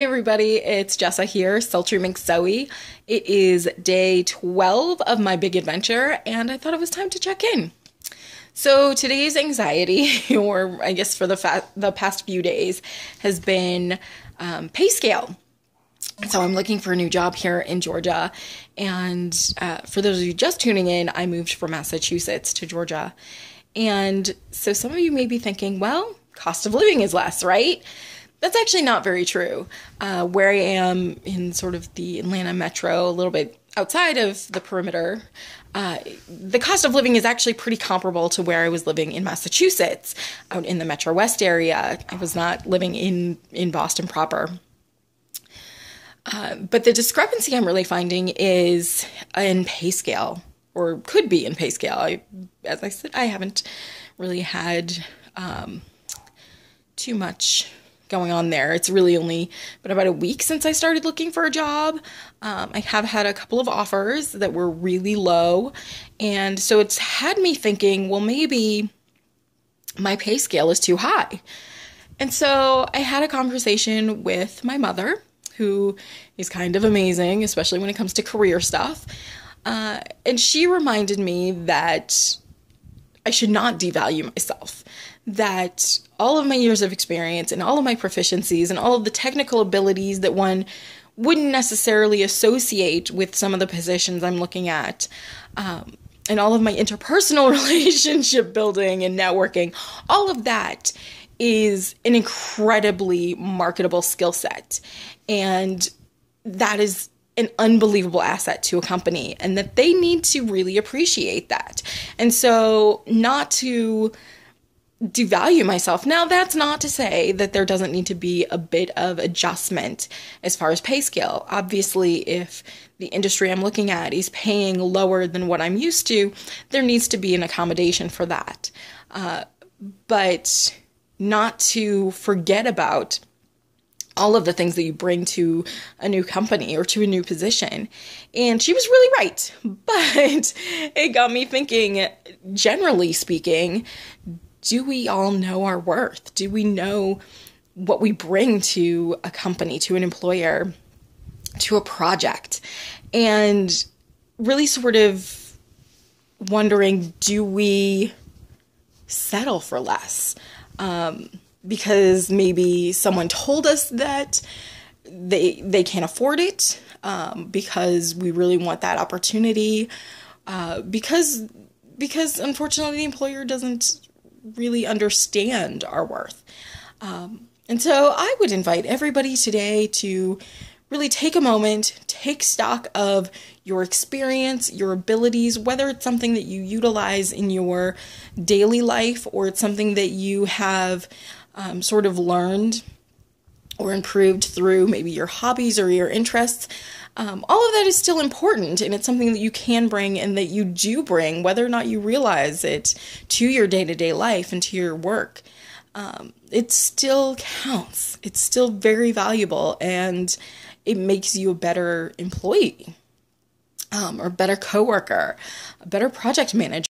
Hey everybody, it's Jessa here, Sultry McZoe. It is day 12 of my big adventure, and I thought it was time to check in. So today's anxiety, or I guess for the past few days, has been pay scale. So I'm looking for a new job here in Georgia, and for those of you just tuning in, I moved from Massachusetts to Georgia. And so some of you may be thinking, well, cost of living is less, right? That's actually not very true. Where I am in sort of the Atlanta metro, a little bit outside of the perimeter, the cost of living is actually pretty comparable to where I was living in Massachusetts, out in the Metro West area. I was not living in Boston proper. But the discrepancy I'm really finding is in pay scale, or could be in pay scale. As I said, I haven't really had too much going on there. It's really only been about a week since I started looking for a job. I have had a couple of offers that were really low, and so it's had me thinking, well, maybe my pay scale is too high. And so I had a conversation with my mother, who is kind of amazing, especially when it comes to career stuff. And she reminded me that I should not devalue myself, that all of my years of experience and all of my proficiencies and all of the technical abilities that one wouldn't necessarily associate with some of the positions I'm looking at, and all of my interpersonal relationship building and networking, all of that is an incredibly marketable skill set. And that is an unbelievable asset to a company, and that they need to really appreciate that. And so not to devalue myself. Now, that's not to say that there doesn't need to be a bit of adjustment as far as pay scale. Obviously, if the industry I'm looking at is paying lower than what I'm used to, there needs to be an accommodation for that. But not to forget about all of the things that you bring to a new company or to a new position. And she was really right. But it got me thinking, generally speaking, do we all know our worth? Do we know what we bring to a company, to an employer, to a project? And really sort of wondering, do we settle for less? Because maybe someone told us that they can't afford it, because we really want that opportunity, because unfortunately the employer doesn't really understand our worth. And so I would invite everybody today to really take a moment, take stock of your experience, your abilities, whether it's something that you utilize in your daily life or it's something that you have sort of learned or improved through maybe your hobbies or your interests. All of that is still important, and it's something that you can bring and that you do bring, whether or not you realize it, to your day-to-day life and to your work. It still counts. It's still very valuable, and it makes you a better employee, or better coworker, a better project manager.